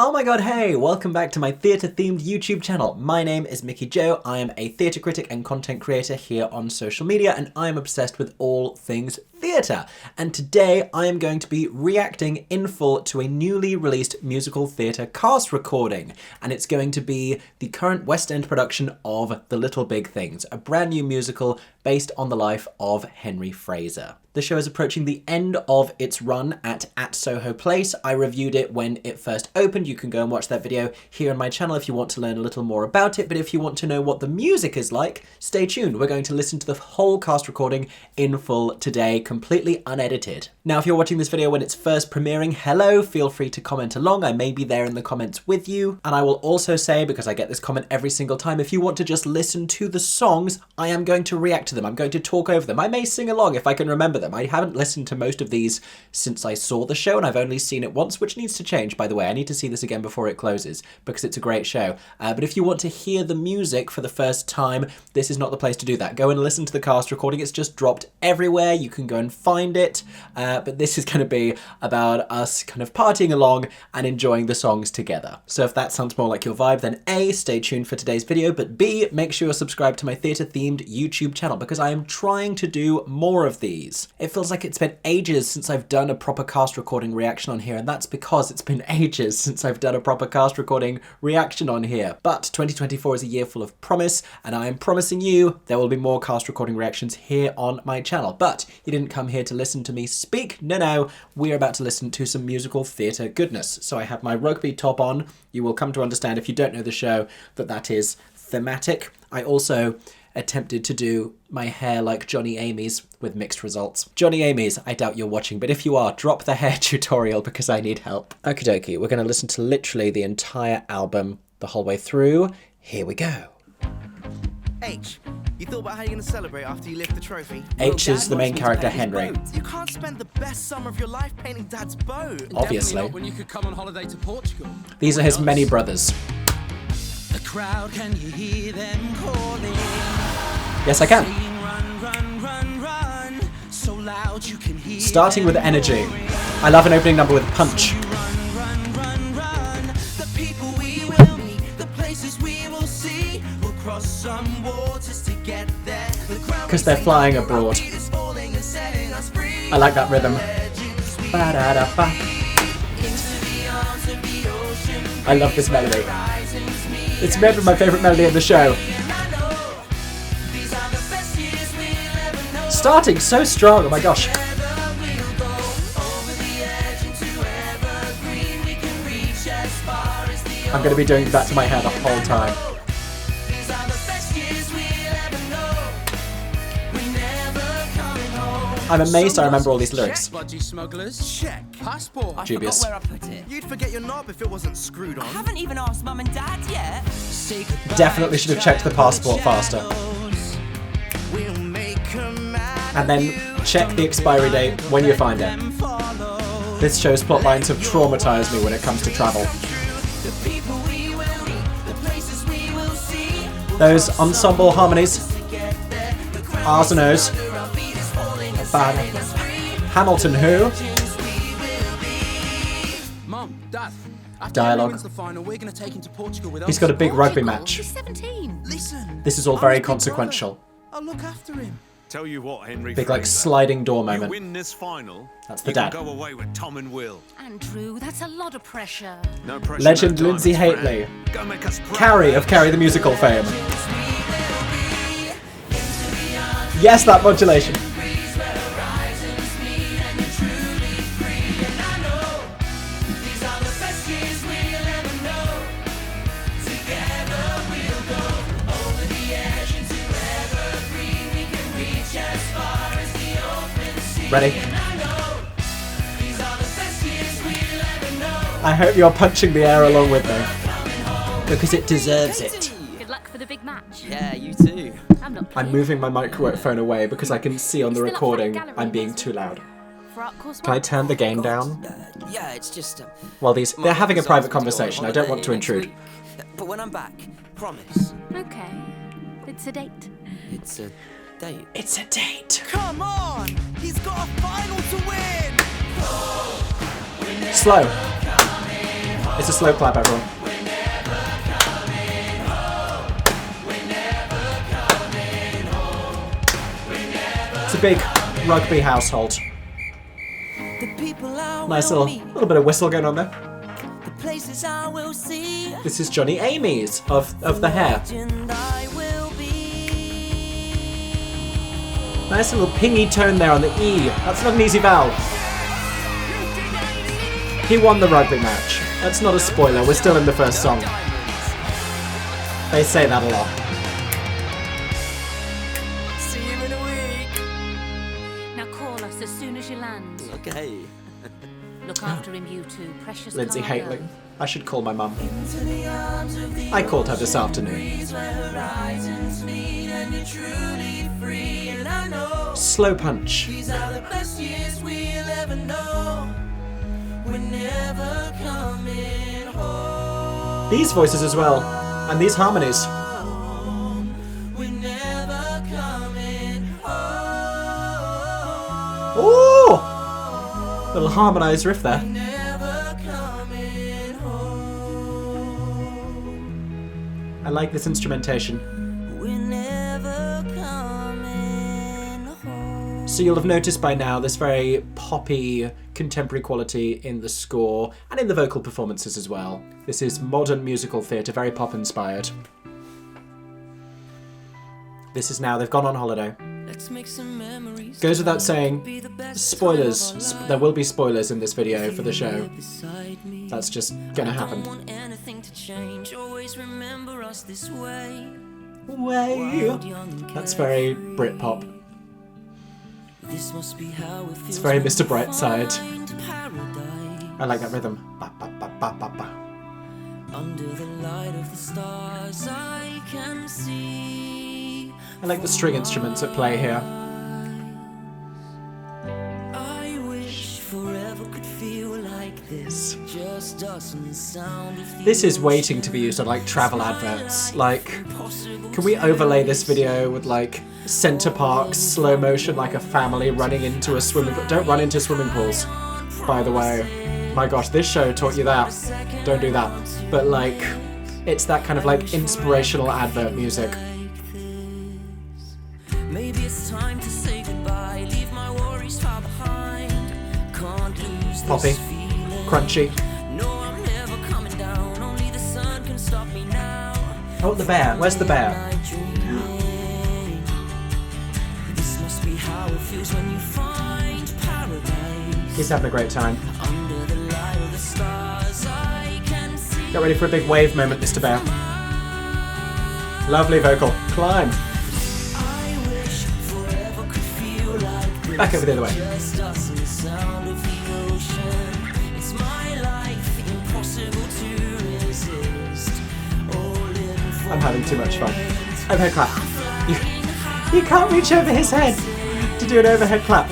Oh my god, hey! Welcome back to my theatre-themed YouTube channel. My name is Mickey Jo. I am a theatre critic and content creator here on social media, and I am obsessed with all things theatre. And today I am going to be reacting in full to a newly released musical theatre cast recording. And it's going to be the current West End production of The Little Big Things, a brand new musical based on the life of Henry Fraser. The show is approaching the end of its run at Soho Place. I reviewed it when it first opened. You can go and watch that video here on my channel if you want to learn a little more about it. But if you want to know what the music is like, stay tuned. We're going to listen to the whole cast recording in full today, completely unedited. Now, if you're watching this video when it's first premiering, hello, feel free to comment along. I may be there in the comments with you. And I will also say, because I get this comment every single time, if you want to just listen to the songs, I am going to react to them. I'm going to talk over them. I may sing along if I can remember them. I haven't listened to most of these since I saw the show, and I've only seen it once, which needs to change, by the way. I need to see this again before it closes, because it's a great show. But if you want to hear the music for the first time, this is not the place to do that. Go and listen to the cast recording. It's just dropped everywhere. You can go and find it. But this is going to be about us kind of partying along and enjoying the songs together. So if that sounds more like your vibe, then A, stay tuned for today's video, but B, make sure you're subscribed to my theatre-themed YouTube channel, because I am trying to do more of these. It feels like it's been ages since I've done a proper cast recording reaction on here, and that's because it's been ages since I've done a proper cast recording reaction on here. But 2024 is a year full of promise, and I am promising you there will be more cast recording reactions here on my channel. But you didn't come here to listen to me speak. No, we're about to listen to some musical theatre goodness. So I have my rugby top on. You will come to understand, if you don't know the show, that that is thematic. I also attempted to do my hair like Johnny Amy's with mixed results. Johnny Amy's, I doubt you're watching, but if you are, drop the hair tutorial because I need help. Okie dokie, we're going to listen to literally the entire album the whole way through. Here we go. H, you thought about how you're going to celebrate after you lift the trophy? H is the main character, Henry. You can't spend the best summer of your life painting Dad's boat. Obviously. Not when you could come on holiday to Portugal. These are his many brothers. The crowd, can you hear them calling? Yes, I can. Run, so loud you can hear. Starting with energy. I love an opening number with punch. Run. The people we will meet, the places we will see. We'll cross some waters to get there. Because they're flying abroad. I like that rhythm. Ba-da-da-ba. I love this melody. It's maybe my favourite melody in the show. Starting so strong, oh my gosh. I'm going to be doing that to my hair the whole time. I'm amazed I remember all these lyrics. Check. Passport. Dubious. Where I put it. You'd forget your knob if it wasn't screwed on. I haven't even asked Mum and Dad yet. Definitely should have checked the passport faster. We'll make 'em mad. And then check the expiry date when you find it. This show's plot lines have traumatized me when it comes to travel. Those ensemble harmonies, R's and O's. Hamilton who? Mum, Dad, after Dialogue. Henry wins the final, we're going to take him to Portugal with us. He's got a big rugby match. He's 17. Listen. This is all very consequential. I'll look after him. Tell you what, Henry Big like Fraser, sliding door you moment. win this final, That's the you dad. can go away with Tom and Will. Andrew, that's a lot of pressure. No pressure, Legend no Lindsay diamonds, Haitley. Fran. Go make us proud. Carrie of Carrie the Musical fame. Yes, that modulation. Ready? I hope you're punching the air along with me. Because it deserves it. Good luck for the big match. Yeah, you too. I'm not I'm moving my microphone away because I can see on the recording I'm being too loud. Can I turn the gain down? Yeah, it's just... Well, they're having a private conversation. I don't want to intrude. But when I'm back, promise. Okay. It's a date. It's a date. It's a date. Come on! He's got a final to win! Slow. It's a slow clap, everyone. It's a big rugby household. Nice little bit of whistle going on there. Places I will see. This is Johnny Amy's of the hair. I will be. Nice little pingy tone there on the E. That's not an easy vowel. He won the rugby match. That's not a spoiler. We're still in the first song. They say that a lot. See you in a week. Now call us as soon as you land. Okay. Look after him, you two. Precious Lindsay cargo. Haitling. I should call my mum. I called her this afternoon. Slow punch. These are the best years we'll ever know. We're never coming home. These voices as well. And these harmonies. We're never coming home. Ooh! Little harmonised riff there. Never coming home. I like this instrumentation. We're never coming home. So you'll have noticed by now this very poppy contemporary quality in the score and in the vocal performances as well. This is modern musical theatre, very pop inspired. This is now, they've gone on holiday. Let's make some memories. Goes without saying, spoilers. There will be spoilers in this video for the show. That's just gonna happen. Don't want anything to change. Always remember us this way. That's very Britpop. This must be how it feels. It's very Mr. Brightside. Paradise. I like that rhythm. Ba, ba, ba, ba, ba, ba. Under the light of the stars, I can see. I like the string instruments at play here. I wish forever could feel like this. Just doesn't sound of the This is waiting to be used on like travel adverts. Like, can we overlay this video with like Center Park slow motion, like a family running into a swimming pool? Don't run into swimming pools, by the way. My gosh, this show taught you that. Don't do that. But like, it's that kind of like inspirational advert music. Maybe it's time to say goodbye. Leave my worries far behind. Can't lose Poppy, this feeling. crunchy. No, I'm never coming down. Only the sun can stop me now. Oh, the bear. Where's the bear? This must be how it feels when you find paradise. He's having a great time. Under the light of the stars, I can see. Get ready for a big wave moment, Mr. Bear. Lovely vocal. Climb. I wish forever could feel like this. Back over the other way. Just doesn't sound of the ocean. It's my life, impossible to resist. All in for I'm having too much fun. Overhead clap. You can't reach over his head to do an overhead clap.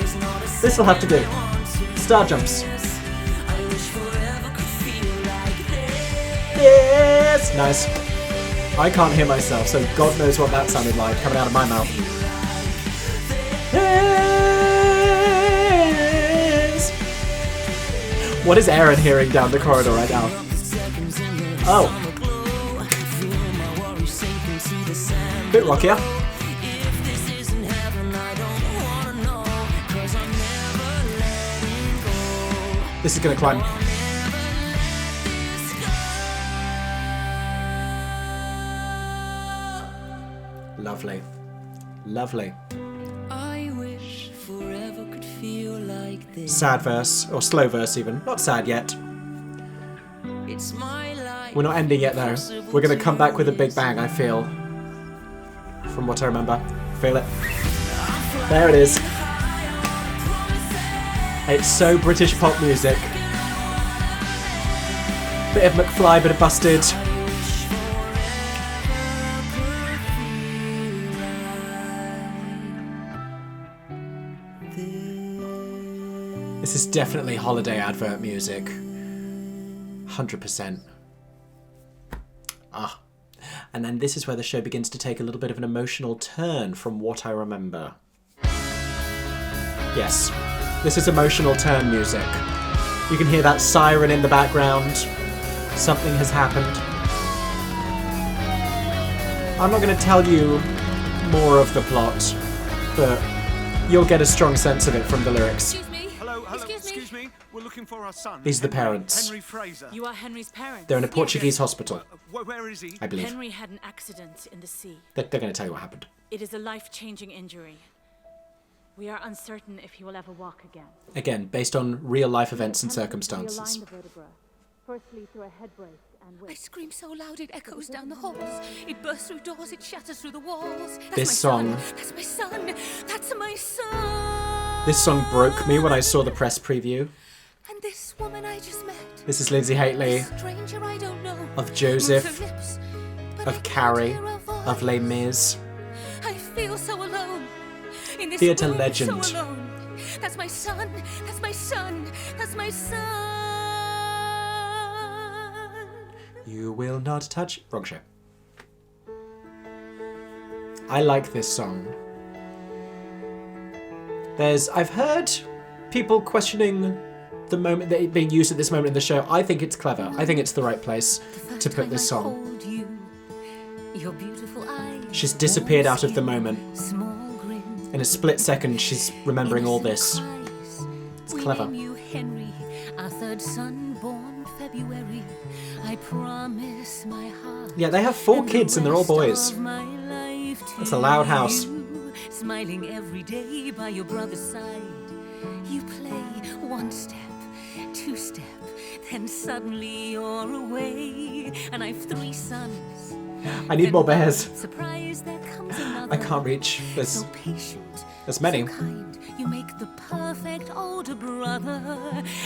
This will have to do. Star jumps. I wish forever could feel like this. Yes! Nice. I can't hear myself, so God knows what that sounded like coming out of my mouth. Yes! What is Aaron hearing down the corridor right now? Oh. Bit rockier. If this isn't heaven, I don't wanna know. 'Cause I'm never letting go. This is gonna climb. Lovely. Lovely. I wish forever could feel like this. Sad verse, or slow verse even. Not sad yet. It's my life. We're not ending yet though. We're gonna come back with a big bang, I feel. From what I remember. Feel it. There it is. It's so British pop music. Bit of McFly, bit of Busted. This is definitely holiday advert music. 100%. Ah. And then this is where the show begins to take a little bit of an emotional turn from what I remember. Yes, this is emotional turn music. You can hear that siren in the background. Something has happened. I'm not going to tell you more of the plot, but you'll get a strong sense of it from the lyrics. Excuse me. Hello, Excuse me. We're looking for our son. These are the parents. Henry Fraser. You are Henry's parents. They're in a Portuguese hospital, Where is he? I believe. Henry had an accident in the sea. They're going to tell you what happened. It is a life-changing injury. We are uncertain if he will ever walk again. Again, based on real-life events and Attempted to circumstances. realign the vertebra, firstly through a head brace and I scream so loud it echoes down the halls. It bursts through doors, it shatters through the walls. That's This my song- son. That's my son. That's my son. This song broke me when I saw the press preview. And this woman I just met. This is Lindsay Haitley, A stranger I don't know. of Joseph, Moves her lips, but of I can't Carrie, hear her voice. of Les Mis. I feel so alone. In this Theatre room, legend. So alone. That's my son. That's my son. That's my son. You will not touch... Wrong show. I like this song. I've heard people questioning the moment that it being used at this moment in the show. I think it's clever. I think it's the right place to put this song. Your beautiful eyes, She's disappeared out of the moment. small grin, In a split second, she's remembering all this. It's clever. We name you Henry, our third son, born February. I promise my heart. Yeah, they have 4 and the kids and they're all rest boys. of my life to That's a loud house. you, smiling every day by your brother's side. You play 1 step, 2 step, then suddenly you're away. And I've 3 sons. I need more bears. Surprise, there comes another. I can't reach. So patient, There's many. so kind, you make the perfect older brother,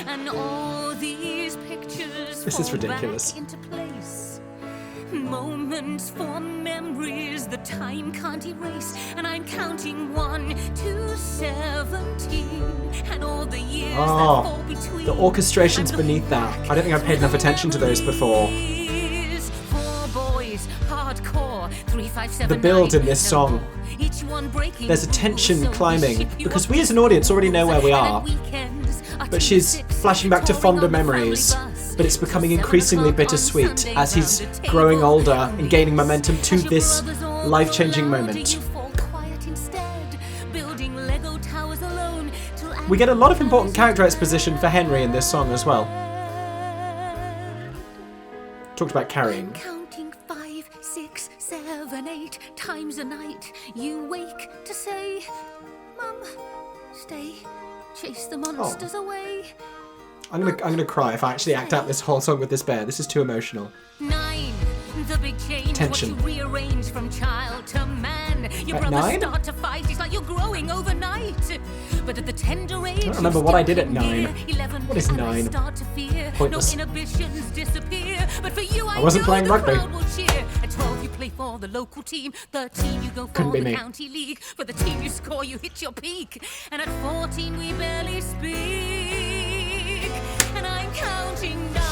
and all these pictures This is fall ridiculous. back into place. Moments for memories the time can't erase, and I'm counting 1 to 17, and all the years that Oh, fall between. the orchestrations I'm beneath looking that. back I don't think I've paid enough attention to those before. memories. 4 boys, hardcore, 3, 5, 7, The build 9, in this no song. more. Each one breaking There's a rules, tension so climbing, ship you because up we as an audience already know where we and are. at weekends, our But she's 26, flashing back to touring fonder on the family memories. bus. But it's becoming 7 increasingly o'clock on bittersweet Sunday as he's round the table. growing older and gaining momentum to As your this brothers all life-changing go louder, moment. you fall quiet instead, building Lego towers alone till We get a lot of important character exposition for Henry in this song as well. Talked about carrying. Counting 5, 6, 7, 8 times a night. You wake to say, Mum, stay, chase the monsters away. I'm gonna cry if I actually act out this whole song with this bear. This is too emotional. 9, the big change. Tension. What you rearrange from child to man. Your At brothers 9? start to fight. It's like you're growing overnight. But at the tender age, I don't remember what I did at 9. 11, What is and I 9? start to fear. Pointless. No inhibitions disappear. But for you, I wasn't know playing the rugby. crowd will cheer. At 12, you play for the local team. 13, you go for Couldn't be the me. county league. For the team you score, you hit your peak. And at 14, we barely speak. And I'm counting 9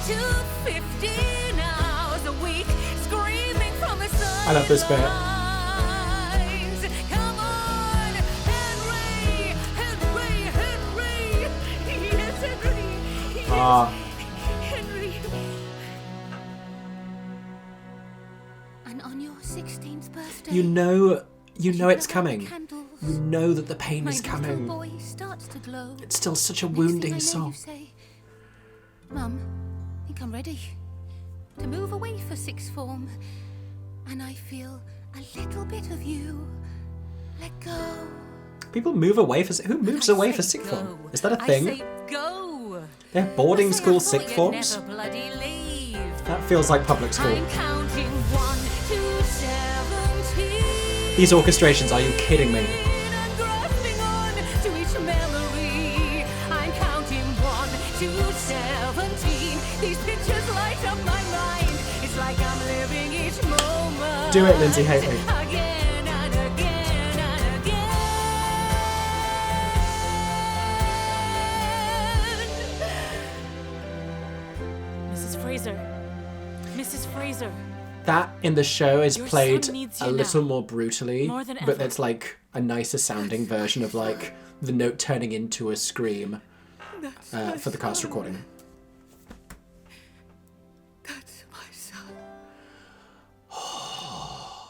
to 15 hours a week, screaming from the sidelines. I love this bit. Come on, Henry, Henry, Henry. Yes, Henry. Yes, Ah. Henry. And on your 16th birthday, You know it's blow out coming. candles. You know that the pain My is little coming. boy starts to glow. It's still such a Next thing I wounding know, song. You say, Mum, I think I'm ready to move away for 6th form, and I feel a little bit of you let go. People move away for... Who moves I away say for sixth go. form? Is that a I thing? say go. They have boarding I say, school I thought sixth you'd forms? never bloody leave. That feels like public school. I'm counting 1 to 17. These orchestrations, are you kidding me? And grasping on to each memory. I'm counting 1 to 17. These pictures light up my mind. It's like I'm living each moment. Do it, Lindsay Haitley. Again and again and again. Mrs. Fraser. Mrs. Fraser. That in the show is Your played son needs a you little now. more brutally, More than but ever. it's like a nicer sounding version of like the note turning into a scream for the cast recording.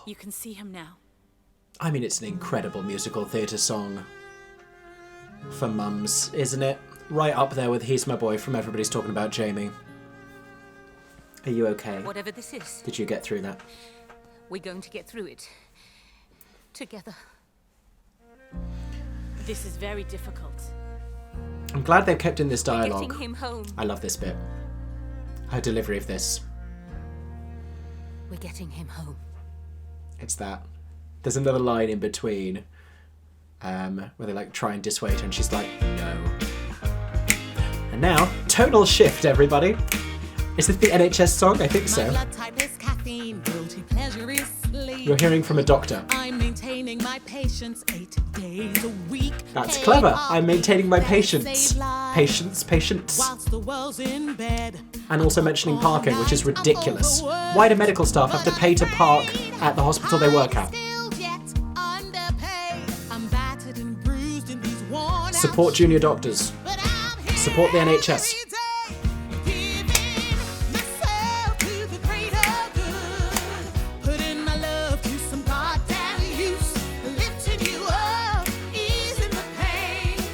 You can see him now. I mean, it's an incredible musical theatre song for mums, isn't it? Right up there with He's My Boy from Everybody's Talking About Jamie. Are you okay? Whatever this is, Did you get through that? we're going to get through it. Together. This is very difficult. I'm glad they've kept in this We're dialogue. getting him home. I love this bit. Her delivery of this. We're getting him home. It's that. There's another line in between where they like try and dissuade her and she's like, no. And now, tonal shift, everybody. Is this the NHS song? I think so. My blood type is caffeine, guilty pleasure is sleep. You're hearing from a doctor. I'm maintaining my patience 8 days a week. That's Hey, clever. Pop, I'm maintaining my that patience. save lives. Patience. Whilst the world's in bed. And also mentioning parking, which is ridiculous. Why do medical staff have to pay to park at the hospital they work at? Support junior doctors. Support the NHS.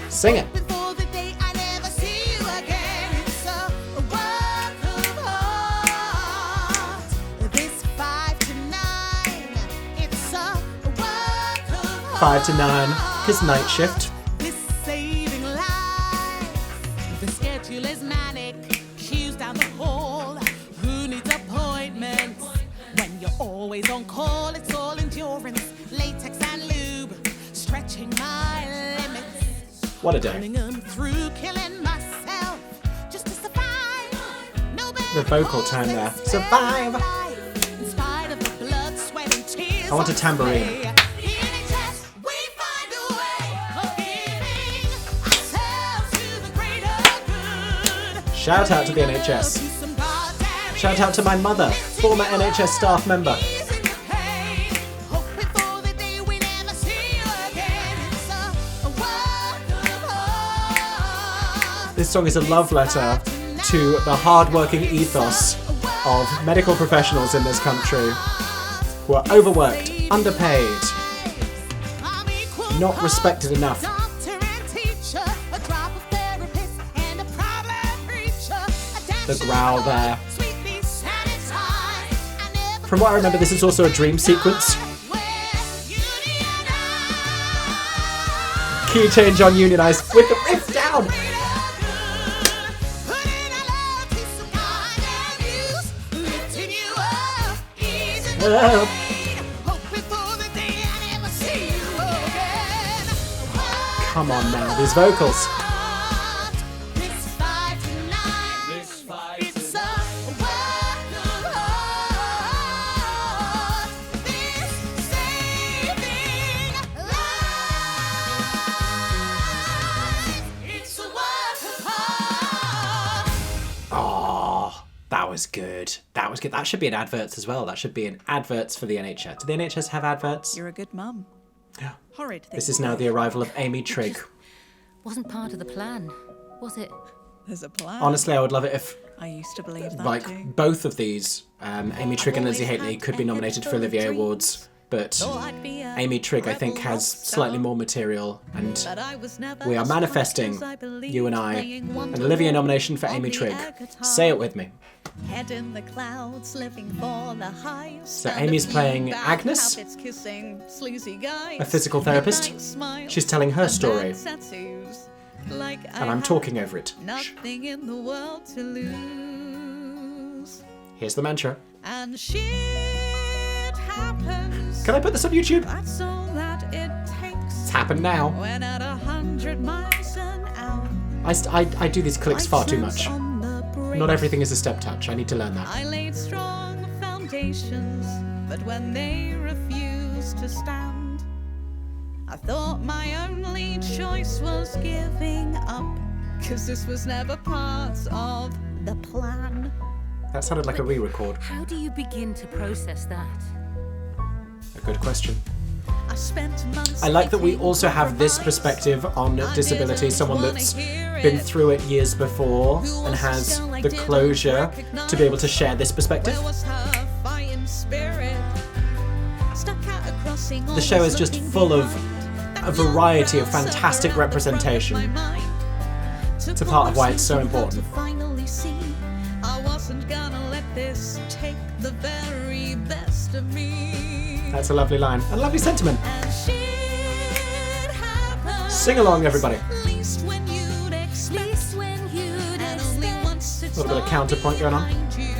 Sing it. Five to 9, his night shift. This saving life. The schedule is manic. Queues down the hall. Who needs appointments? When you're always on call, it's all endurance. Latex and lube. Stretching my limits. What a day. Running them through, killing myself. Just to survive. No better The vocal cause tone than there. to save Survive. life. In spite of the blood, sweat, and tears. I want a tambourine. Shout out to the NHS. Shout out to my mother, former NHS staff member. This song is a love letter to the hard-working ethos of medical professionals in this country who are overworked, underpaid, not respected enough. The growl there. From what I remember, this is also a dream sequence. Key change on Unionize with the riff down. Come on now, these vocals. That was good. That was good. That should be in adverts as well. That should be in adverts for the NHS. Do the NHS have adverts? You're a good mum. Yeah. Horrid thing. This is now the arrival of Amy Trigg. Wasn't part of the plan, was it? There's a plan. Honestly, I would love it if, I used to believe that like, too. both of these, Amy Trigg and Lizzie Haitley, could be nominated for Olivier Awards, but Amy Trigg, I think, has slightly more material, and we are manifesting, you and I, an Olivier nomination for Amy Trigg. Say it with me. Head in the clouds, living for the highs. So Amy's playing Agnes, a physical therapist. She's telling her story, and I'm talking over it. Nothing in the world to lose. Here's the mantra. And shit happens. Can I put this on YouTube? That's all that it takes. It's happened now. When at 100 miles an hour. I do these clicks far too much. Not everything is a step touch. I need to learn that. I laid strong foundations, but when they refused to stand, I thought my only choice was giving up, 'cause this was never part of the plan. That sounded like a re-record. How do you begin to process that? A good question. I spent months I like that we thinking also have this compromise. perspective on disability, someone that's been through it years before and has the closure to be able to share this perspective. Where was her fighting spirit? stuck at a crossing. The show is just full of a variety of fantastic representation. It's a part of why it's so important. Finally see, I wasn't gonna let this take the very best of me. That's a lovely line. A lovely sentiment. And shit happens. Sing along, everybody. At least when you'd expect. And only once it's A little bit of counterpoint going on. behind you.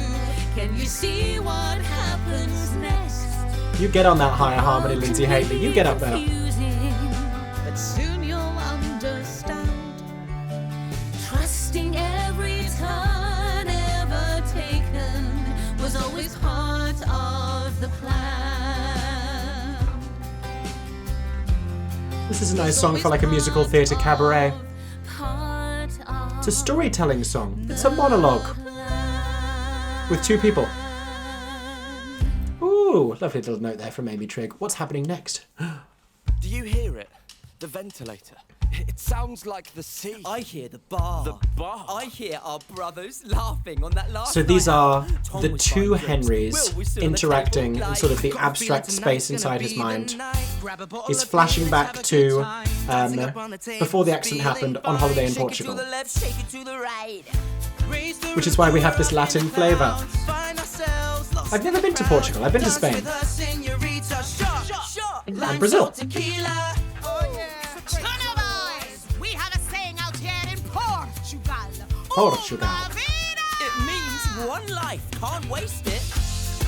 Can you see what happens next? You get on that higher harmony, Lindsay Haley. You get up there. But soon you'll understand. Trusting every turn ever taken was always part of the plan. This is a nice song for like a musical theatre cabaret. Part of It's a storytelling song. It's a monologue with two people. Ooh, lovely little note there from Amy Trig. What's happening next? Do you hear it? The ventilator. It sounds like the sea. I hear the bar. The bar? I hear our brothers laughing on that last So these night. are Tom the was two buying drinks. Henrys Will was still on the interacting table, in like, sort of the Got a feeling abstract tonight's space gonna inside be his the mind. night. Grab a bottle He's of flashing Trig, back have a to good time. Sing up on the table, before the accident happened on holiday in Shake it to Portugal, the left, shake it to the right. Raise the which is why we have this Latin flavour. find ourselves lost I've never been to Portugal. I've been to Spain with a señorita shot. and Brazil. Tequila. Carnivals! We have a saying out here in Portugal. Portugal. Una vida! It means one life. Can't waste it.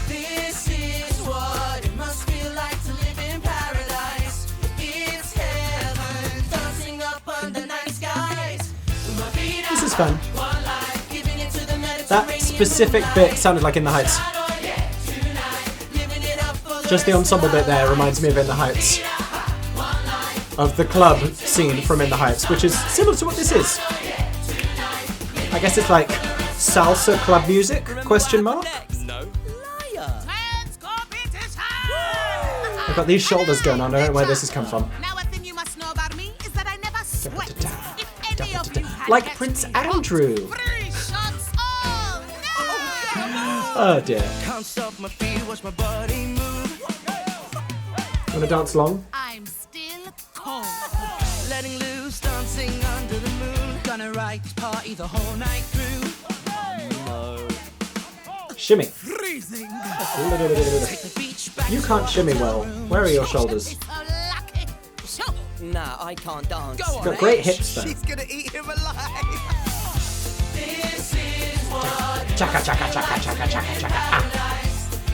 This is what it must feel like to live in paradise. It's heaven, dancing up under night skies. Una vida, This is fun. one life, giving it to the That Mediterranean specific bit sounded like In the Heights. living it up for the Just the ensemble bit there reminds me of In the Heights. Of the club scene from In the Heights, which is similar to what this is. I guess it's like salsa club music, question mark? No. Liar. Hands competition! I've got these shoulders going on, I don't know where this has come from. Now, a thing you must know about me is that I never sweat. If any of you had Like catch Prince me, Andrew. 3 shots all! No! Oh dear. Can't stop my feet, watch my body move. Wanna dance along? I'm still cold. Letting loose, dancing under the moon. Gonna rock this party the whole night through. Shimmy. Freezing. You The beach back can't shimmy well. Where are your shoulders? So lucky. Sure. Nah, I can't dance. Go on, Got great H. hips though. She's gonna eat him alive. This is what Chaka chaka chaka chaka chaka chaka. Ah.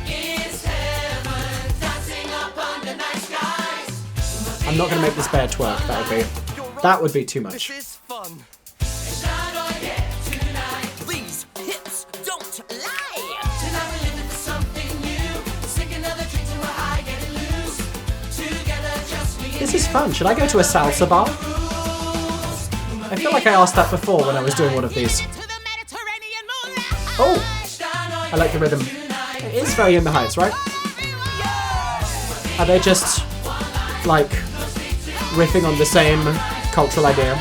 is heaven, dancing up under night skies. I'm not gonna make this bear twerk. That would be too This much. is fun. These hips don't lie. Tonight we're living for something new. Sink another drink to a high, getting loose. Together, just me and This is fun. Should I go to a salsa bar? I feel like I asked that before when I was doing one of these. To the Mediterranean moonlight. Oh, I like the rhythm. It is very In the Heights, right? Are they just like riffing on the same cultural idea?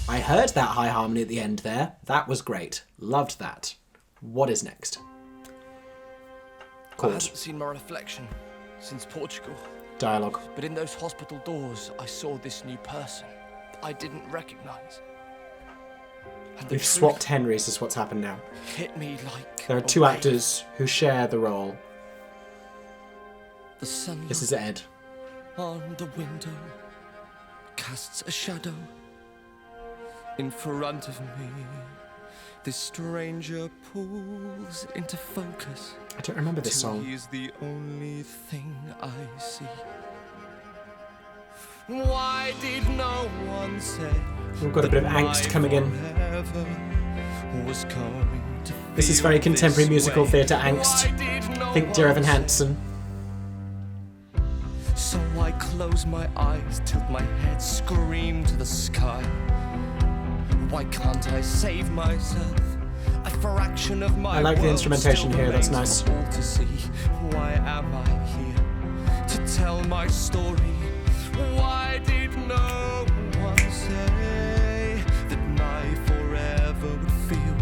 I heard that high harmony at the end there. That was great. Loved that. What is next? I Chord. haven't seen my reflection since Portugal. Dialogue. But in those hospital doors, I saw this new person I didn't recognize. And the We've truth swapped Henrys is what's happened now. hit me like There are a two wave. actors who share the role. The sun This is Ed. on the window casts a shadow in front of me. This stranger pulls into focus. I don't remember this till song. he is the only thing I see. Why did no one say We've got a bit of that angst my coming in. forever was going to This is feel very contemporary this musical way? theatre angst. Why did no Think Dear one Evan say- Hansen. So I close my eyes, tilt my head, scream to the sky. Why can't I save myself? A fraction of my I like the world instrumentation still here, that's remains nice. for all to see. Why am I here to tell my story? Why did no one say that my forever would feel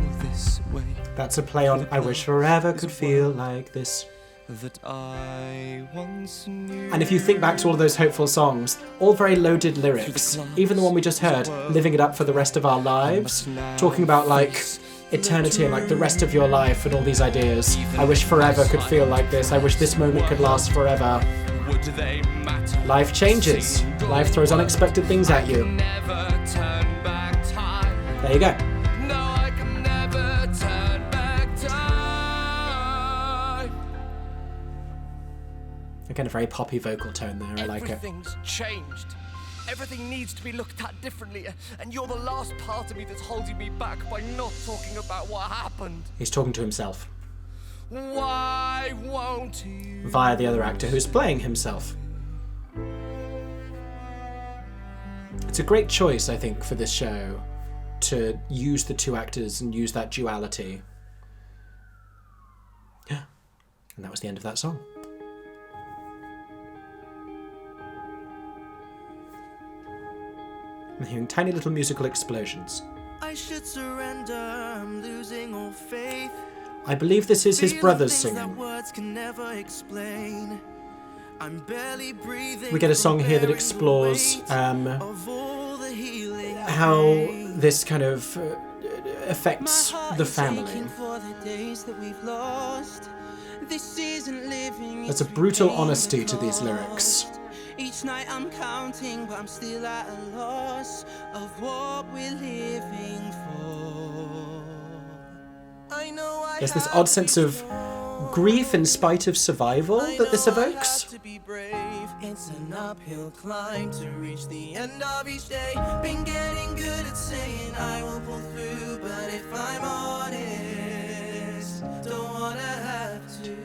That's a play on I wish forever could feel like this. That I once knew. And if you think back to all of those hopeful songs, all very loaded lyrics, even the one we just heard, living it up for the rest of our lives, talking about like eternity and like the rest of your life and all these ideas. I wish forever could feel like this. I wish this moment could last forever. Would they matter? Life changes. Life throws unexpected things at you. Never turn back time. There you go. No, I can never turn back time. Again, a very poppy vocal tone there. I like it. Everything's changed. Everything needs to be looked at differently, and you're the last part of me that's holding me back by not talking about what happened. He's talking to himself Why won't you? via the other actor who's playing himself. It's a great choice, I think, for this show to use the two actors and use that duality. Yeah. And that was the end of that song. I'm hearing tiny little musical explosions. I should surrender, I'm losing all faith. I believe this is his Feeling brothers things singing. that words can never explain. I'm barely breathing. We get a song here that from explores bearing the weight of all the healing how pain. this kind of affects My heart the is family. aching for the days that we've lost. This isn't living. There's a it's brutal repaying honesty the to these cost. lyrics. Each night I'm counting, but I'm still at a loss of what we're living for. I know I There's this have odd to sense be of strong. grief in spite of survival I that this know I have evokes. to be brave. It's an uphill climb to reach the end of each day. Been getting good at saying I will pull through, but if I'm honest, don't wanna have to.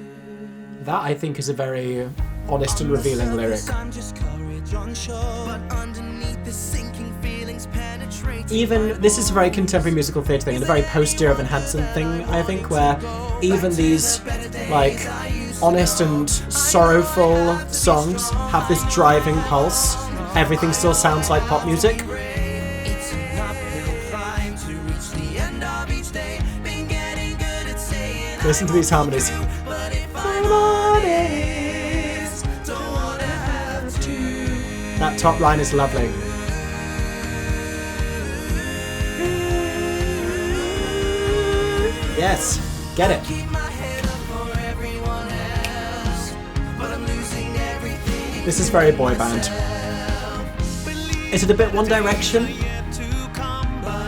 That, I think, is a very honest and revealing lyric. I'm just courage on shore, but underneath the sinking feelings penetrate. Even, this is a very contemporary musical theatre thing, and a very post-Dear Evan Hansen thing, I think, where even these, like, honest and sorrowful songs have this driving pulse. Everything still sounds like pop music. It's an uphill climb to reach the end of each day. Been getting good at saying Listen to these harmonies. but if I'm honest, don't wanna have to. That top line is lovely. Yes, get it. Keep my head up for everyone else, but I'm losing everything. This is very boy band. Is it a bit One Direction? But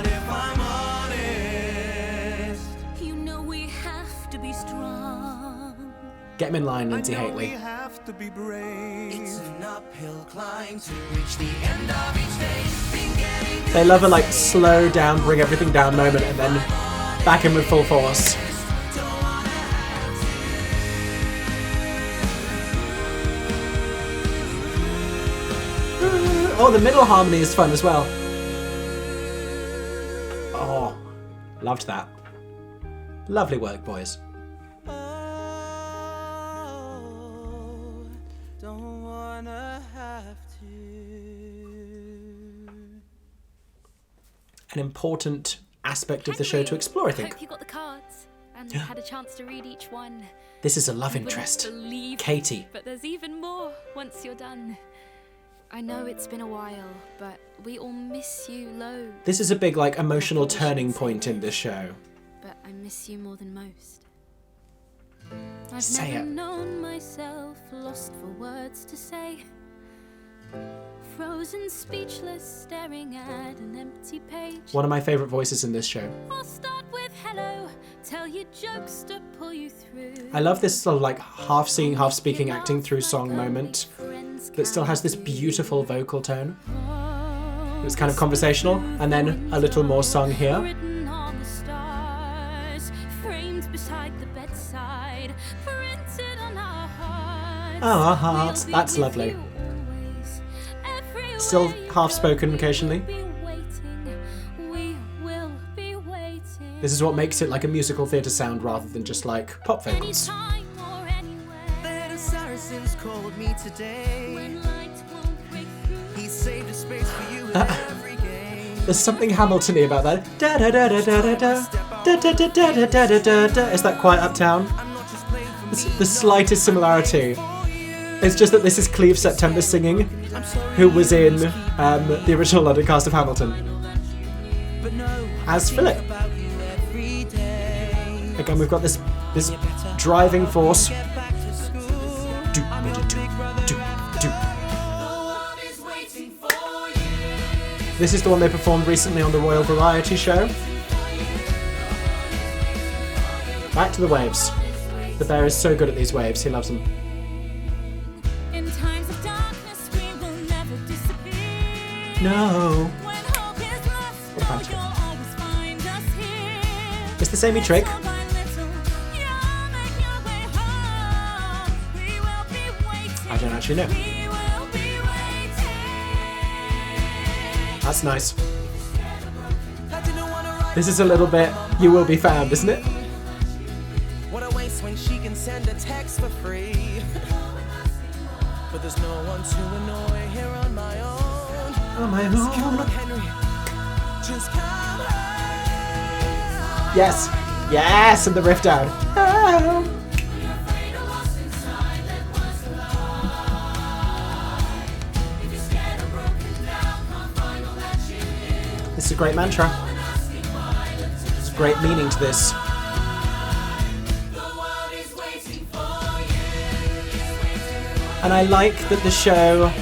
if I'm honest, You know we have to be strong. Get him in line, Lindsay Haley. have to be brave. it's an uphill climb to reach the end of each day. Been getting They love a like slow down, bring everything down moment and then back in with full force. Oh, the middle harmony is fun as well. Oh, loved that. Lovely work, boys. oh, don't wanna have to. An important aspect of the show to explore, I think. Hope you got the cards and had a chance to read each one. This is a love You wouldn't interest. believe it, Katie. But there's even more once you're done. I know it's been a while, but we all miss you loads. This is a big like emotional turning point in this show. But I miss you more than most. I've Say never it. known myself lost for words to say. Frozen, speechless, staring at an empty page. One of my favourite voices in this show. I'll start with hello, tell you jokes to pull you through. I love this sort of like half singing, half speaking, acting through song moment that still has this beautiful vocal tone. It's kind of conversational, and then a little more song here. Written on the stars, framed beside the bedside, printed on our hearts. Oh, our hearts. We'll be That's with lovely. you always, everywhere Still you half go. spoken occasionally. We'll be waiting, we will be waiting. This is what makes it like a musical theatre sound rather than just like pop vocals. Anytime or anywhere, Little Saracens called me today. when light won't break through. He saved a space for you in every game. There's something Hamilton-y about that. Da da da da da da da. Step Da, da, da, da, da, da, da, da. Is that Quiet Uptown? It's the slightest similarity. It's just that this is Cleve September singing, who was in the original London cast of Hamilton as Philip. Again, we've got this driving force. This is the one they performed recently on the Royal Variety Show. Back to the waves. The bear is so good at these waves, he loves them. In times of darkness, we will never disappear. No. When hope is lost, you'll always find us here. Is this Amy Trig? Little by little, you'll make your way home. We will be waiting. I don't actually know. We will be waiting. That's nice. This is a little bit You Will Be Found, isn't it? What a waste when she can send a text for free. But there's no one to annoy here on my own. On my Come on, own. Henry, just come home. Yes. Yes, and the riff down. Oh. This is a great mantra. There's a great meaning to this. And I like that the show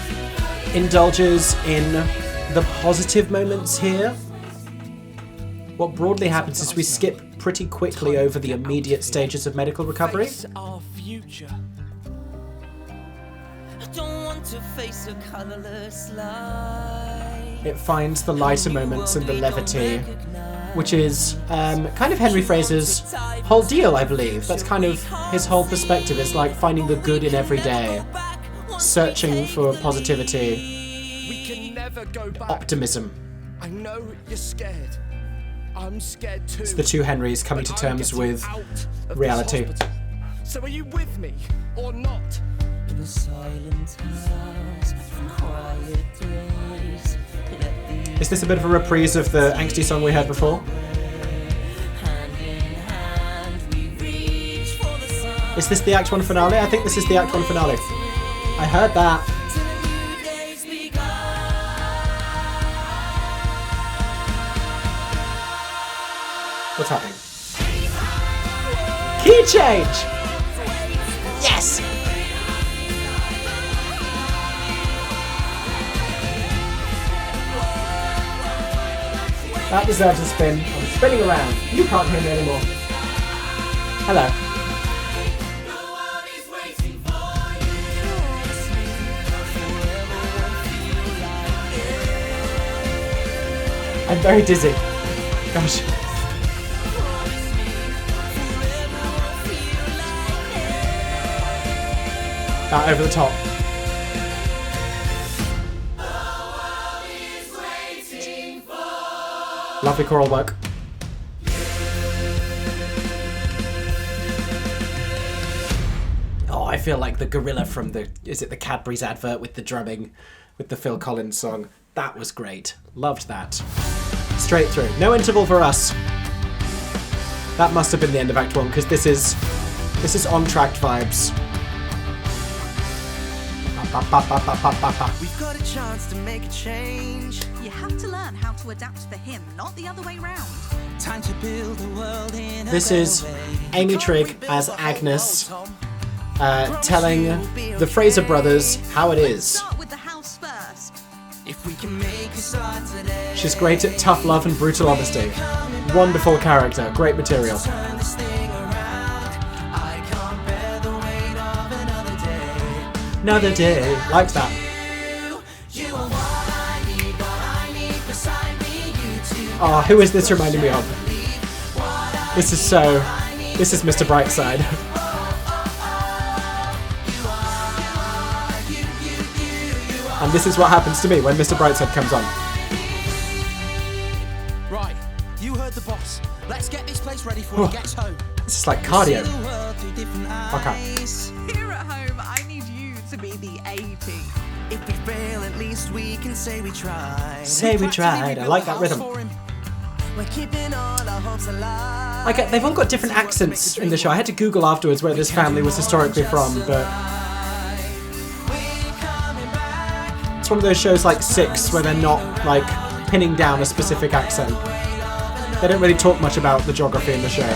indulges in the positive moments here. What broadly happens is we skip pretty quickly over the immediate stages of medical recovery. Face our future. I don't want to face a colourless life. It finds the lighter moments and the levity, which is kind of Henry Fraser's whole deal, I believe. That's kind of his whole perspective, is like finding the good in every day, searching for positivity, We can never go back. optimism. I know you're scared. I'm scared too. It's the two Henrys coming to But I'm terms getting with out of this reality. hospital. So are you with me or not? In the silent hours and quiet days, let the Is this a bit of a reprise of the angsty song we heard before? hand in hand we reach for the sun. Is this the Act 1 finale? I think this is the Act 1 finale. I heard that. Till a new day's begun. What's happening? Key change! Yes! That deserves a spin. I'm spinning around. You can't hear me anymore. Hello. I'm very dizzy. Gosh. That over the top. Lovely choral work. Oh, I feel like the gorilla from the Cadbury's advert with the drumming, with the Phil Collins song. That was great. Loved that. Straight through. No interval for us. That must have been the end of Act 1, because this is on-tracked vibes. We've got a chance to make a change. You have to learn how to adapt to the hymn, not the other way round. Time to build a world in a This better is way. Amy Can't Trigg rebuild as the whole Agnes, world, Tom. telling the Fraser brothers how it is. Start with the house first. If we can make a start today. She's great at tough love and brutal honesty. Wonderful character, great material. Turn this thing around. I can't bear the weight of another day. Another day. Liked that. You are what I need beside me. You two. Oh, who is this reminding me of? This is Mr. Brightside. And this is what happens to me when Mr. Brightside comes on. Right, you heard the boss. Let's get this place ready for he gets home. This is like cardio. See the world through different Okay. eyes. Here at home, I need you to be the A-team. If we fail, at least we can say we tried. Say we tried. I like that rhythm. For him. We're keeping all our hopes alive. I get, they've all got different accents in the show. I had to Google afterwards where this family was historically from, but it's one of those shows like Six where they're not like pinning down a specific accent. They don't really talk much about the geography in the show.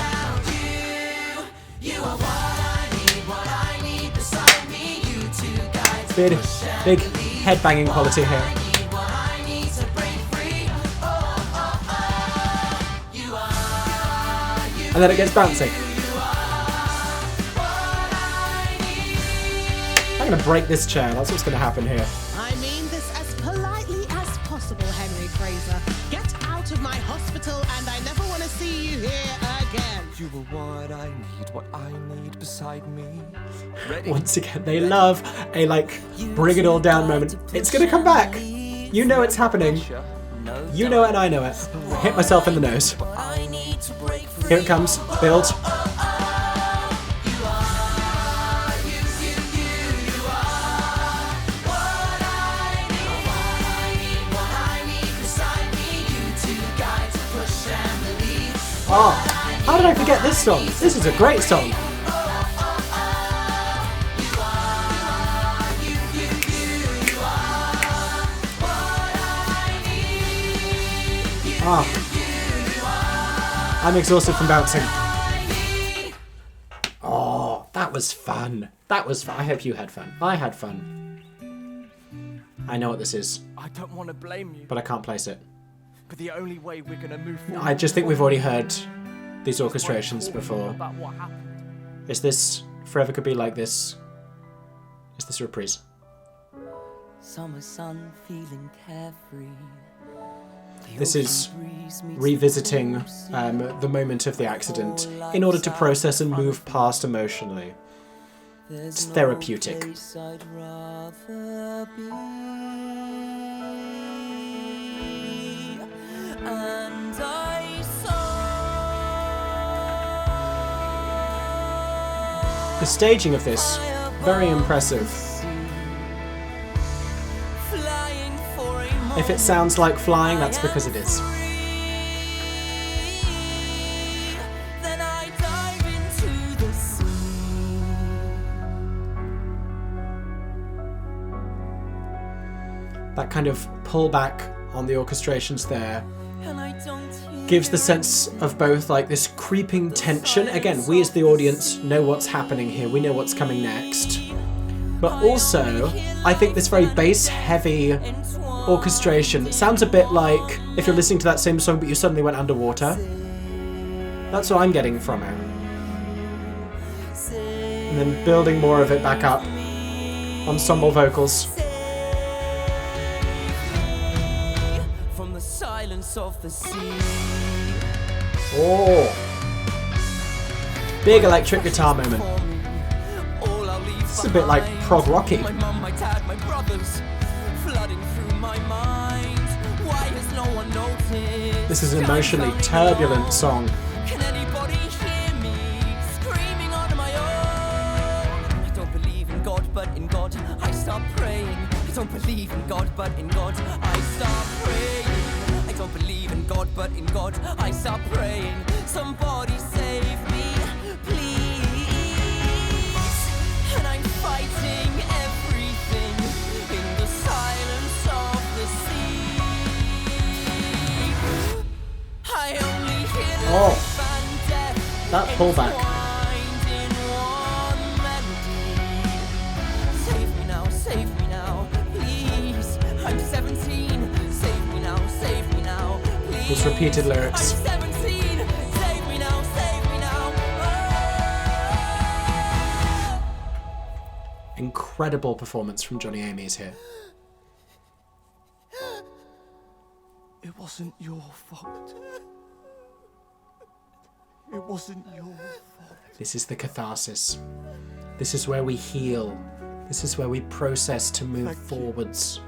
Big headbanging quality here. And then it gets bouncy. I'm gonna break this chair, that's what's gonna happen here. I mean this as politely as possible, Henry Fraser. Get out of my hospital and I never want to see you here again. You are what I need beside me. Ready? Once again, they love a like bring it all down moment. It's gonna come back. You know it's happening. You know it and I know it. I hit myself in the nose. Here it comes. Build. Oh, how did I forget this song? This is a great song. Ah, I'm exhausted from bouncing. Oh, that was fun. That was fun. I hope you had fun. I had fun. I know what this is, I don't want to blame you, but I can't place it. but the only way we're gonna move forward. I just think we've already heard these orchestrations before. About what happened. Is this Forever Could Be Like This? Is this a reprise? Summer sun feeling carefree. This is revisiting the moment of the accident in order to process and move past emotionally. It's therapeutic. I'd rather be. And I saw The staging of this, very impressive. flying for a If it sounds like flying, that's because it is. then I dive into the sea. That kind of pullback on the orchestrations there And I don't hear gives the sense of both like this creeping tension. Again, we as the audience know what's happening here. We know what's coming next. But also, I think this very bass-heavy orchestration sounds a bit like if you're listening to that same song but you suddenly went underwater. That's what I'm getting from it. And then building more of it back up. Ensemble vocals. from the silence of the sea. Oh! Big electric guitar moment. All I'll leave This is a bit like prog rocky. my mum, my dad, my brothers, flooding through my mind. Why has no one noticed? This is an emotionally turbulent song. Can anybody hear me screaming on my own? I don't believe in God, but in God I start praying. I don't believe in God, but in God I start praying. I don't believe in God, but in God I start praying. Somebody save me, please. And I'm fighting everything in the silence of the sea. I only hear Oh, life and death that pullback. entwined in one melody. Save me now, please. I'm 17. Save me now, please. Those repeated lyrics. I'm 17. Save me now, Incredible performance from Johnny Amy's here. It wasn't your fault. It wasn't your fault. This is the catharsis. This is where we heal. This is where we process to move forwards.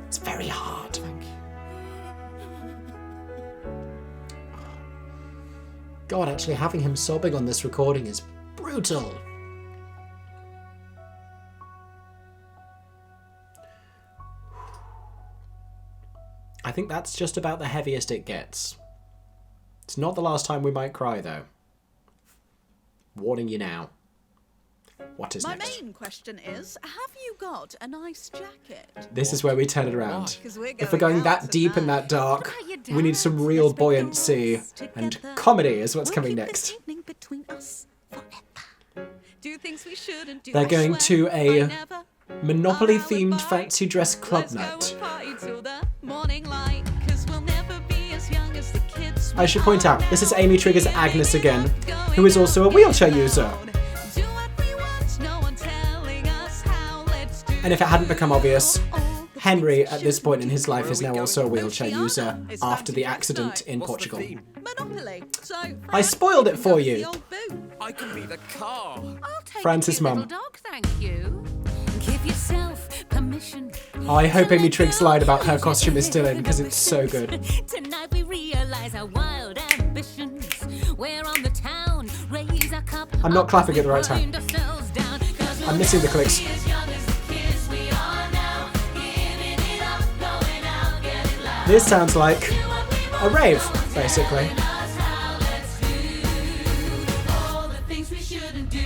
It's very hard. Thank you. God, actually having him sobbing on this recording is brutal. I think that's just about the heaviest it gets. It's not the last time we might cry, though. Warning you now. What is My next? main question is, have you got a nice jacket? This is where we turn it around. 'Cause we're If we're going going out that deep and that dark, What about your we need dad? some real Let's make the buoyancy rules and together. comedy is what's We'll coming keep next. this evening between us forever. Do things we shouldn't do. They're I going swear to a I never Monopoly-themed I'll fancy dress club Let's night. go and party till the morning light, 'cause we'll never be as young as the kids we I should point are out, this is now. Amy Trigger's Agnes again, who is also a wheelchair user. Do what we want, no one telling us how. Let's do And if it hadn't become obvious, all the Henry, things we at this point in his shouldn't life, is now also a wheelchair user It's after the fancy accident dress in What's the Portugal. theme? do. Monopoly. So I spoiled it for Frank, you. the old boo. I can be the car. I'll take Francis' you, little mum. dog, thank you. Give yourself permission. Oh, I hope to Amy let Trigg's go. slide about her costume is still in, because it's so good. Tonight we realize our wild ambitions. We're on the town, raise a cup. I'm not up clapping as at the right we time. wind ourselves down, 'cause we'll I'm missing the never clicks. be as young as the kids we are now. Giving it up, going out, getting loud. This sounds like Do what we a want, rave, no one's basically. telling us how. Let's do all the things we shouldn't do.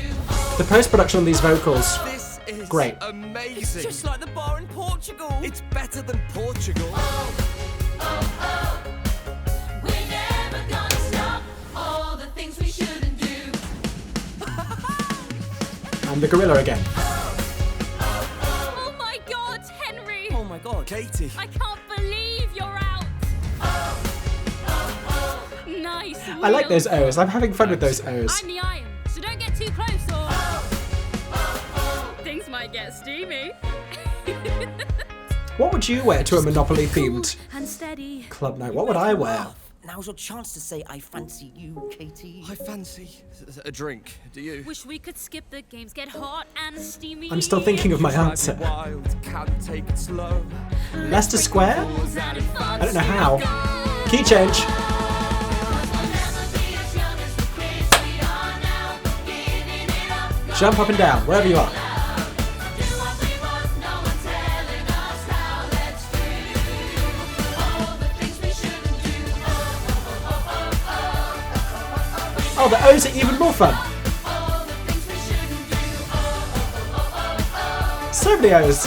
The post-production on these vocals. This is Great. amazing. Just like the bar in Portugal. It's better than Portugal. We're never gonna stop all the things we shouldn't do. And the gorilla again. Oh my God, Henry! Oh my God. Katie. I can't believe you're out. Nice. I like those wheels. O's. I'm having fun with those O's. I'm the iron, so don't get too close or things might get steamy. What would you wear to a Monopoly-themed And steady. club night? What would I wear? Now's your chance to say I fancy you, Katie. I fancy a drink. Do you? Wish we could skip the games, get hot and steamy. I'm still thinking of my Drive me answer. wild, can't take it slow. Leicester Square? I don't know how. Key change. Jump up and down, wherever you are. Oh, the O's are even more fun. So many O's.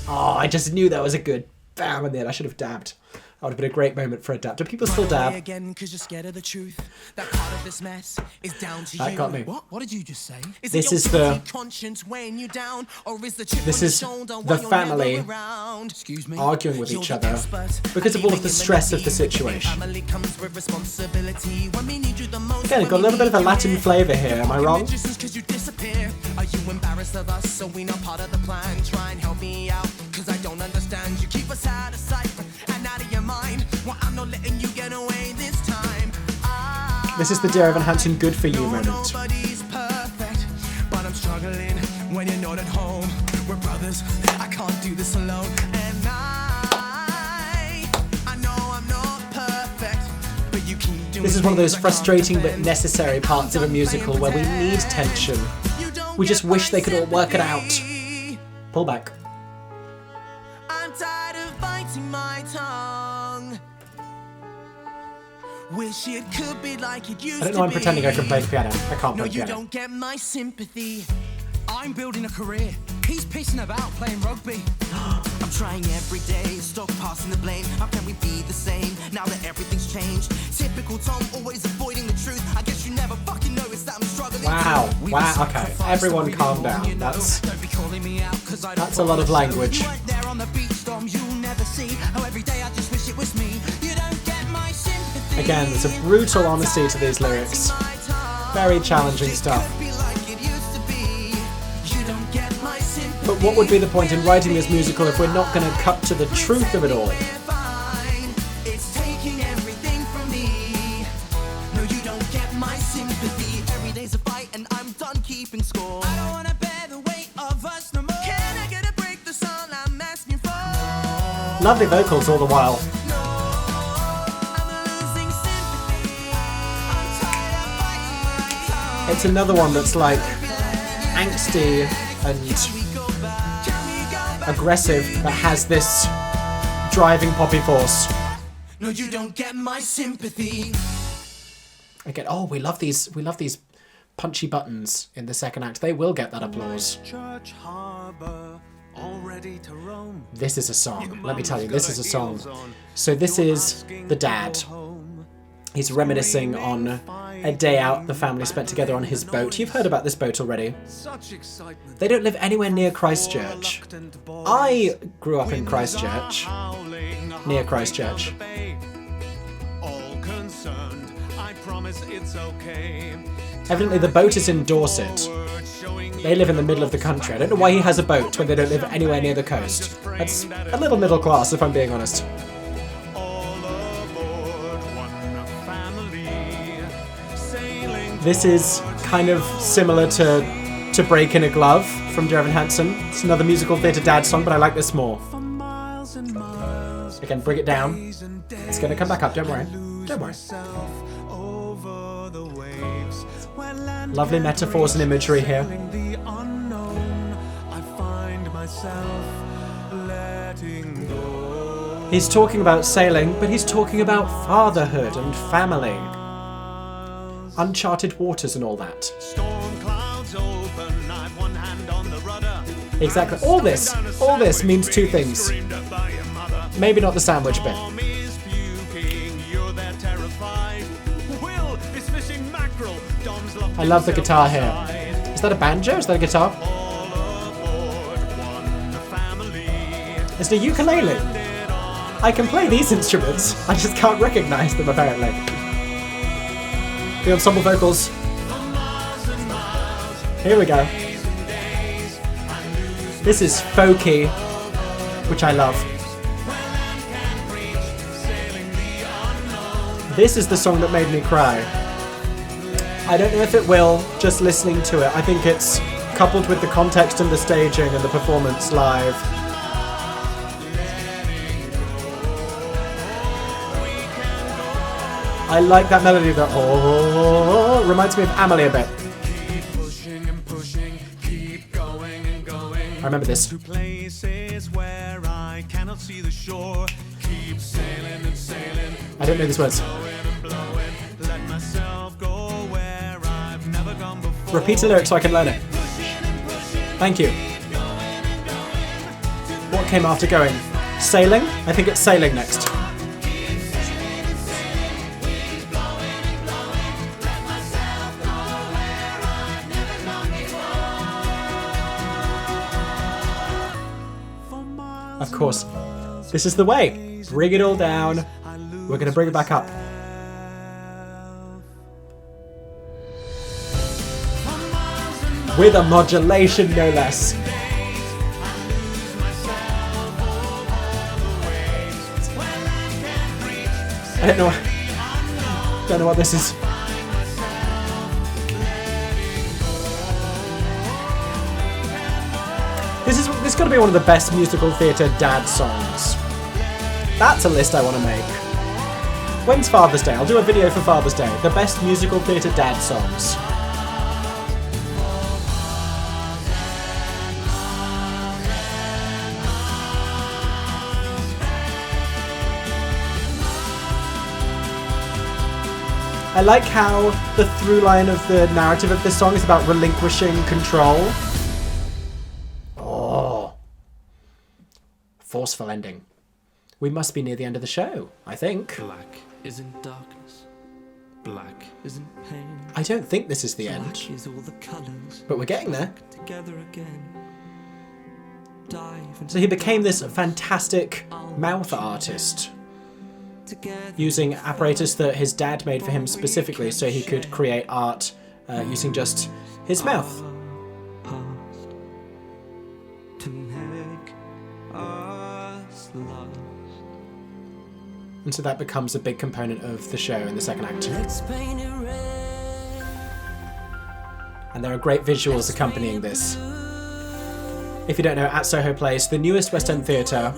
Oh, I just knew that was a good bam in the end. I should have dabbed. That would have been a great moment for a dab. Do people still dab? Again, 'cause you're scared of the truth. That part of this mess is down to That you. got me. What did you just say? This is the- conscience weighing you down, or is the chip This on your is shoulder the while you're family never around? Excuse me. arguing with You're each the other expert because at of all of leaving the in stress of the lead. situation. Family comes with responsibility. When we need you the most, Again, when got a we little bit of a need you Latin here. flavour here, You're am I fucking wrong? magicians 'cause you disappear. Are you embarrassed of us, so we not part of the plan? Try and help me out, 'cause I don't understand. You keep us out of sight and out of your mind. Well, I'm not letting you get away this time. This is the Dear Evan Hansen good for you No, moment. nobody's perfect, but I'm struggling when you're not at home. We're brothers, I can't do this alone. And I know I'm not perfect, but you keep doing This is one of those things I can't frustrating but defend. necessary parts of a musical where we need tension. You don't We just get wish my they could all work it out. sympathy. Pull back. I'm tired of biting my tongue. Wish it could be like it used I don't to know I'm be. pretending I can play the piano. I can't No, play the you piano. don't get my sympathy. I'm building a career. He's pissing about playing rugby. I'm trying every day, stop passing the blame. How can we be the same now that everything's changed? Typical Tom, always avoiding the truth. I guess you never fucking noticed that I'm struggling. Wow. too. We Wow. were Okay. sacrificed Everyone and we calm were born, down. you know. That's Don't be calling me out, 'cause I don't a lot of follow language. You weren't there on the beach storms, you'll never see how every day I just wish it was me. You don't get my sympathy. Again, there's a brutal honesty to these lyrics. Very challenging stuff. Be like it used to be. You don't get my sympathy. But what would be the point in writing this musical if we're not going to cut to the truth of it all? Fine. It's taking everything from me. No, you don't get my sympathy. Every day's a fight and I'm done keeping score. I don't wanna bear the weight of us no more. Can I get a break? That's all I'm asking for. Lovely vocals all the while. No, I'm losing sympathy. I'm tired of biting my tongue. It's another one that's like angsty and aggressive that has this driving poppy force. No, you don't get my sympathy. Again, oh, we love these punchy buttons in the second act. They will get that applause. Church harbor, all ready to roam. This is a song. Let me tell you, this is a song. So this is the dad. He's reminiscing on a day out the family spent together on his boat. You've heard about this boat already. They don't live anywhere near Christchurch. I grew up in Christchurch, near Christchurch. All concerned, I promise it's okay. Evidently the boat is in Dorset. They live in the middle of the country. I don't know why he has a boat when they don't live anywhere near the coast. That's a little middle class, if I'm being honest. This is kind of similar to Break in a Glove from Dear Evan Hansen. It's another musical theatre dad song, but I like this more. Again, bring it down. It's going to come back up, don't worry. Don't worry. Lovely metaphors and imagery here. He's talking about sailing, but he's talking about fatherhood and family. Uncharted waters and all that. Exactly. All this means two things. Maybe not the sandwich bit. I love the guitar here. Is that a banjo? Is that a guitar? It's a ukulele. I can play these instruments. I just can't recognize them apparently. The ensemble vocals. Here we go. This is folky, which I love. This is the song that made me cry. I don't know if it will, just listening to it. I think it's coupled with the context and the staging and the performance live. I like that melody that oh reminds me of Amelie a bit. I remember this. I don't know these words. Repeat the lyrics so I can learn it. Thank you. What came after going? Sailing? I think it's sailing next. Of course, this is the way. Bring it all down. We're going to bring it back up. With a modulation, no less. I don't know what this is. This has got to be one of the best musical theatre dad songs. That's a list I want to make. When's Father's Day? I'll do a video for Father's Day. The best musical theatre dad songs. I like how the through line of the narrative of this song is about relinquishing control. Oh. Forceful ending. We must be near the end of the show, I think. Black isn't darkness. Black isn't pain. I don't think this is the end. Black is all the colours. But we're getting there. Together again. Dive So he became this fantastic mouth artist, using apparatus that his dad made for him specifically so he could create art using just his mouth. past to make us lost. And so that becomes a big component of the show in the second act. Let's paint it red. And there are great visuals accompanying this. If you don't know, at Soho Place, the newest West End theatre,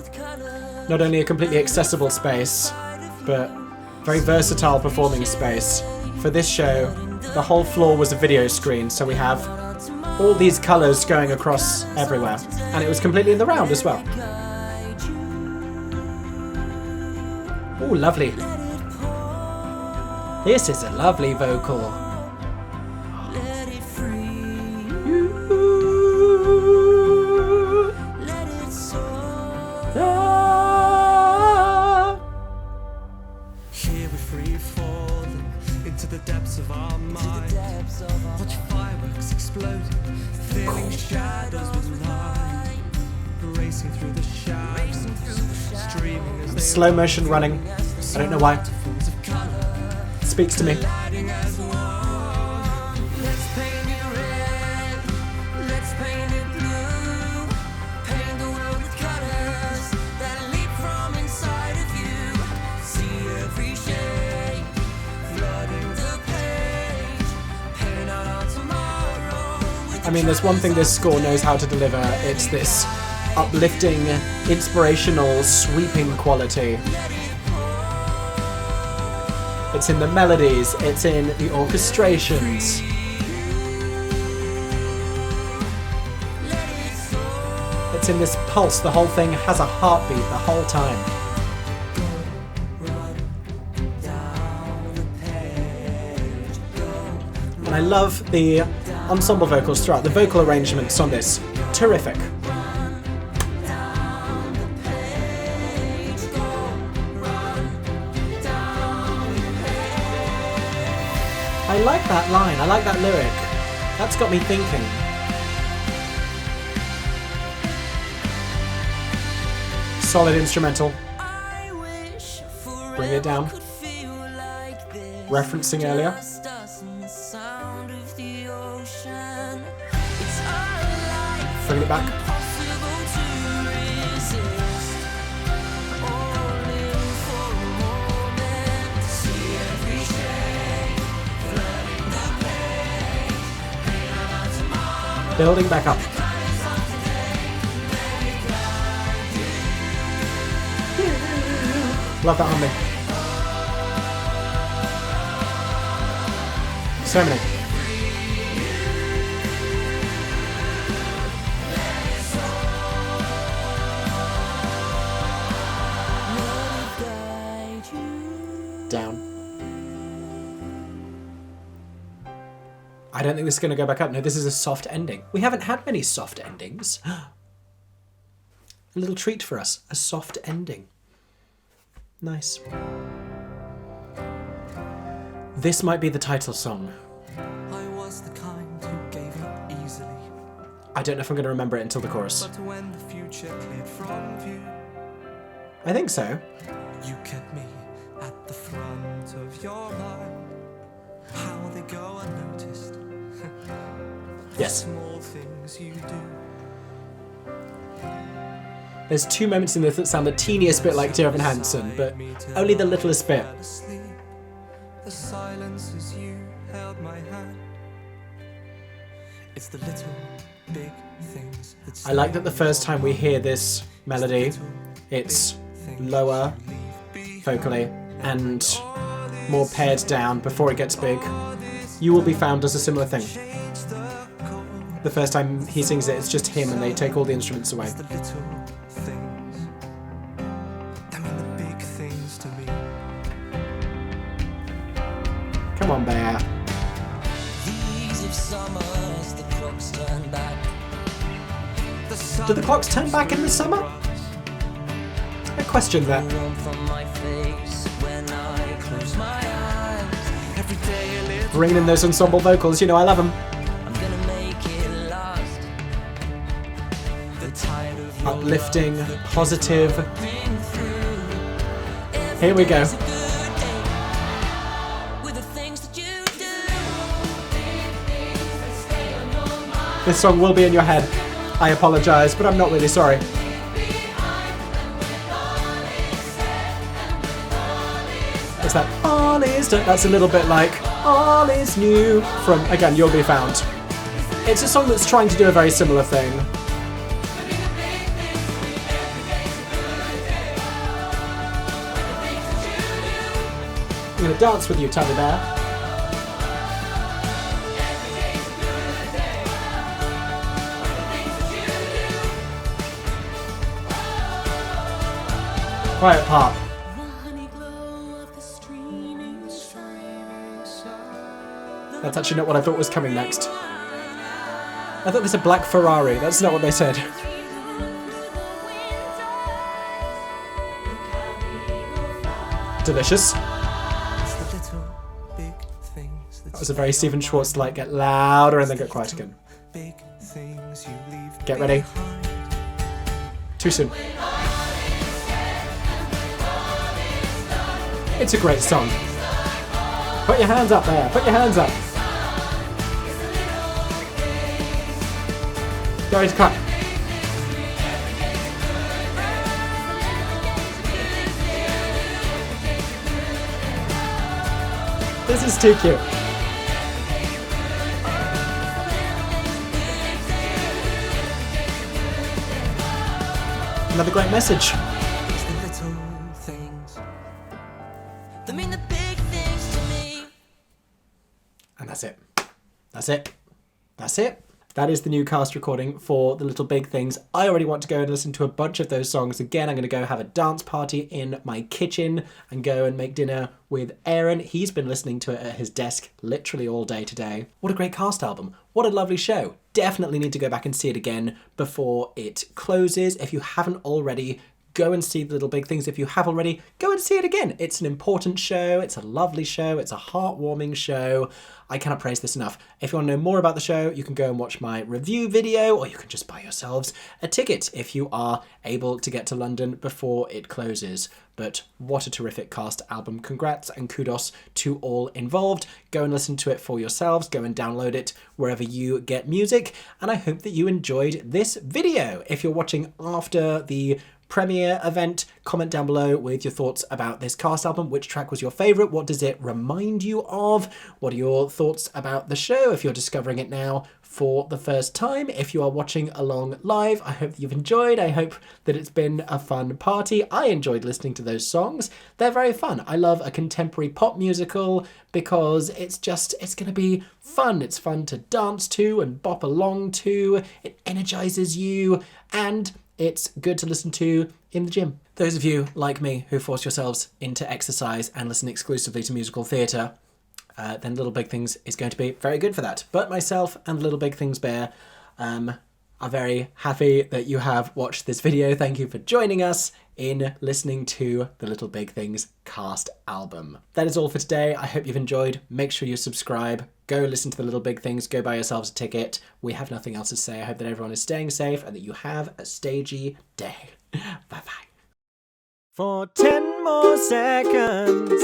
not only a completely accessible space, but very versatile performing space. For this show, the whole floor was a video screen, so we have All these colours going across everywhere. And it was completely in the round as well. Oh, lovely. This is a lovely vocal. Let it free. Let it soar. Here we're free falling into the depths of our mind. Watch fireworks exploding, filling shadows with light. Racing through the shadows, streaming as they Slow motion running. I don't know why. It speaks to me. Lighting as one. Let's paint it red. Let's paint it blue. Paint the world with colors that leap from inside of you. See every shade, flooding the page. Paint out our tomorrow. I mean, there's one thing this score knows how to deliver. It's this uplifting, inspirational, sweeping quality. It's in the melodies, it's in the orchestrations. It's in this pulse. The whole thing has a heartbeat the whole time. And I love the ensemble vocals throughout. The vocal arrangements on this, terrific. I like that line, I like that lyric. That's got me thinking. Solid instrumental. Bring it down. Referencing earlier. Bring it back. Building back up. Love that harmony. So many. Down. I don't think this is going to go back up. No, this is a soft ending. We haven't had many soft endings. A little treat for us. A soft ending. Nice. This might be the title song. I was the kind who gave up easily. I don't know if I'm going to remember it until the chorus. But when the future cleared from view, I think so. you kept me at the front of your mind. How they go unnoticed. Yes. Small things you do. There's two moments in this that sound the teeniest bit like Dear Evan Hansen, but only the littlest bit. The silence as you held my hand. It's the little big things that I like that the first time we hear this melody, it's lower vocally and more pared down before it gets big. You Will Be Found does a similar thing. The first time he sings it, it's just him and they take all the instruments away. the little things that mean the big things to me. Come on, Bear. These if summers the clocks turn back. Do the clocks turn back in the summer? I question that. Warmth on my face when I close my eyes. Every day a little Bringing in those ensemble vocals, you know I love them. I'm gonna make it last. The tide of your Uplifting, love, positive. been through. Here we go. Every day's a good day with the things that you do. This song will be in your head. I apologise, but I'm not really sorry. It's that all is done. That's a little bit like all is new from, again, You'll Be Found. It's a song that's trying to do a very similar thing. I'm going to dance with you, Teddy Bear. quiet part. That's actually not what I thought was coming next. I thought they said black Ferrari. That's not what they said. Delicious. That was a very Stephen Schwartz like get louder and then get quiet again. Get ready. Too soon. It's a great song. Put your hands up there. Put your hands up. Guys, cut. This is too cute. Another great message. It's the little things that mean the big things to me. And that's it. That's it. That's it. That is the new cast recording for The Little Big Things. I already want to go and listen to a bunch of those songs again. I'm going to go have a dance party in my kitchen and go and make dinner with Aaron. He's been listening to it at his desk literally all day today. What a great cast album. What a lovely show. Definitely need to go back and see it again before it closes. If you haven't already, go and see The Little Big Things. If you have already, go and see it again. It's an important show. It's a lovely show. It's a heartwarming show. I cannot praise this enough. If you want to know more about the show, you can go and watch my review video, or you can just buy yourselves a ticket if you are able to get to London before it closes. But what a terrific cast album. Congrats and kudos to all involved. Go and listen to it for yourselves. Go and download it wherever you get music. And I hope that you enjoyed this video. If you're watching after the premiere event, comment down below with your thoughts about this cast album. Which track was your favourite? What does it remind you of? What are your thoughts about the show if you're discovering it now for the first time? If you are watching along live, I hope that you've enjoyed. I hope that it's been a fun party. I enjoyed listening to those songs. They're very fun. I love a contemporary pop musical because it's going to be fun. It's fun to dance to and bop along to. It energizes you, and it's good to listen to in the gym. Those of you, like me, who force yourselves into exercise and listen exclusively to musical theatre, then Little Big Things is going to be very good for that. But myself and Little Big Things Bear are very happy that you have watched this video. Thank you for joining us in listening to the Little Big Things cast album. That is all for today. I hope you've enjoyed. Make sure you subscribe. Go listen to the Little Big Things. Go buy yourselves a ticket. We have nothing else to say. I hope that everyone is staying safe and that you have a stagey day. Bye-bye. For 10 more seconds,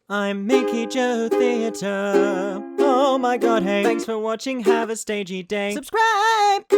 I'm MickeyJoTheatre. Oh my god, hey. Thanks for watching. Have a stagey day. Subscribe!